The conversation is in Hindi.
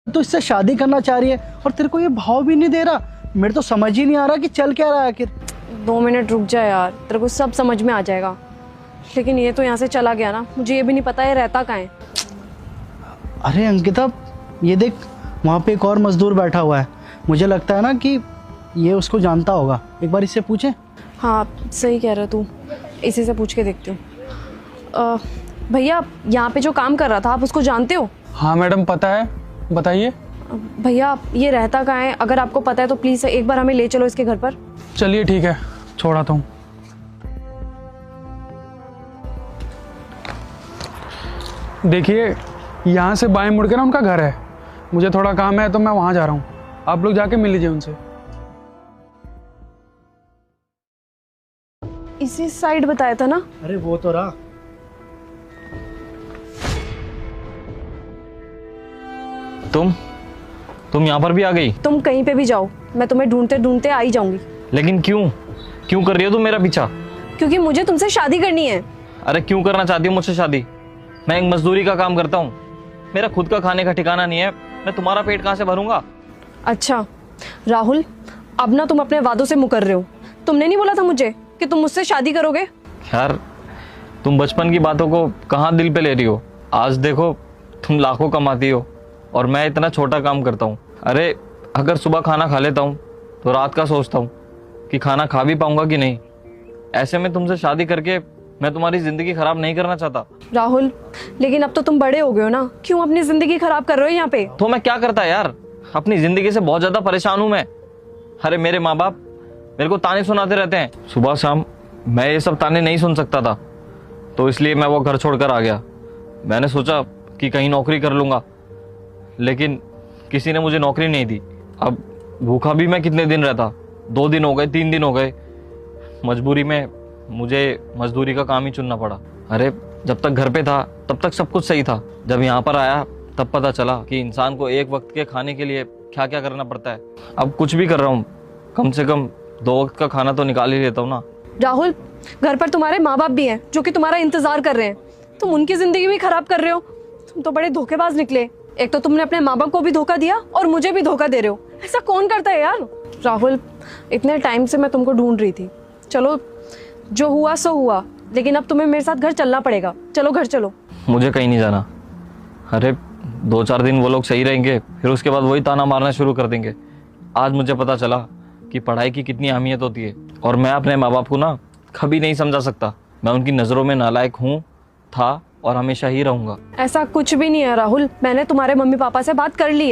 तो इससे शादी करना चाह रही है और तेरे को ये भाव भी नहीं दे रहा। मेरे तो समझ ही नहीं आ रहा कि चल क्या रहा है आखिर। 2 मिनट रुक जा यार, तेरे को सब समझ में आ जाएगा। लेकिन ये तो यहाँ से चला गया ना, मुझे ये भी नहीं पता ये रहता कहाँ है। अरे अंकिता, ये देख वहाँ पे एक और मजदूर बैठा हुआ है। मुझे लगता है ना कि ये उसको जानता होगा। एक बार इससे पूछें। हाँ सही कह रहा तू, इसी से पूछ के देखती हूँ। भैया यहाँ पे जो काम कर रहा था आप उसको जानते हो? हाँ मैडम पता है, बताइए। भैया ये रहता कहाँ है? अगर आपको पता है तो प्लीज़ एक बार हमें ले चलो इसके घर पर। चलिए ठीक है, छोड़ाता हूँ। देखिए यहाँ से बाएं मुड़ के ना उनका घर है। मुझे थोड़ा काम है तो मैं वहाँ जा रहा हूँ, आप लोग जाके मिल लीजिए उनसे। इसी साइड बताया था ना? अरे वो तो रहा। तुम यहाँ पर भी आ गई? तुम कहीं पे भी जाओ, मैं तुम्हें ढूंढते ढूंढते आ ही जाऊंगी। लेकिन क्यों क्यों कर रही हो तुम मेरा पीछा? क्योंकि मुझे तुमसे शादी करनी है। अरे क्यों करना चाहती हो मुझसे शादी? मैं एक मजदूरी का काम करता हूँ, मेरा खुद का खाने का ठिकाना नहीं है, मैं तुम्हारा पेट कहाँ से भरूंगा? अच्छा राहुल, अब ना तुम अपने वादों से मुकर रहे हो। तुमने नहीं बोला था मुझे कि तुम मुझसे शादी करोगे? यार तुम बचपन की बातों को कहाँ दिल पे ले रही हो? आज देखो तुम लाखों कमाती हो और मैं इतना छोटा काम करता हूँ। अरे अगर सुबह खाना खा लेता हूँ तो रात का सोचता हूँ कि खाना खा भी पाऊंगा कि नहीं। ऐसे में तुमसे शादी करके मैं तुम्हारी जिंदगी खराब नहीं करना चाहता। राहुल लेकिन अब तो तुम बड़े हो गए हो ना, क्यों अपनी जिंदगी खराब कर रहे हो यहाँ पे? तो मैं क्या करता यार, अपनी जिंदगी से बहुत ज्यादा परेशान हूँ मैं। अरे मेरे माँ बाप मेरे को ताने सुनाते रहते हैं सुबह शाम, मैं ये सब ताने नहीं सुन सकता था, तो इसलिए मैं वो घर छोड़कर आ गया। मैंने सोचा कि कहीं नौकरी कर लूंगा, लेकिन किसी ने मुझे नौकरी नहीं दी। अब भूखा भी मैं कितने दिन रहता, 2 दिन हो गए, 3 दिन हो गए। मजबूरी में मुझे मजदूरी का काम ही चुनना पड़ा। अरे जब तक घर पे था तब तक सब कुछ सही था, जब यहाँ पर आया तब पता चला कि इंसान को एक वक्त के खाने के लिए क्या क्या करना पड़ता है। अब कुछ भी कर रहा हूँ, कम से कम 2 वक्त का खाना तो निकाल ही लेता हूँ ना। राहुल घर पर तुम्हारे माँ बाप भी हैं जो कि तुम्हारा इंतजार कर रहे हैं, तुम उनकी जिंदगी भी खराब कर रहे हो। तुम तो बड़े धोखेबाज निकले। एक तो तुमने अपने माँ बाप को भी धोखा दिया और मुझे भी धोखा दे रहे हो। ऐसा कौन करता है यार? राहुल इतने टाइम से मैं तुमको ढूंढ रही थी। चलो जो हुआ सो हुआ, लेकिन अब तुम्हें मेरे साथ घर चलना पड़ेगा। चलो घर चलो। मुझे कहीं नहीं जाना। अरे 2-4 दिन वो लोग सही रहेंगे, फिर उसके बाद वही ताना मारना शुरू कर देंगे। आज मुझे पता चला कि पढ़ाई की कितनी अहमियत होती है, और मैं अपने माँ बाप को ना कभी नहीं समझा सकता। मैं उनकी नज़रों में नालायक हूँ, था और हमेशा ही रहूँगा। ऐसा कुछ भी नहीं है राहुल, मैंने तुम्हारे मम्मी पापा से बात कर ली है।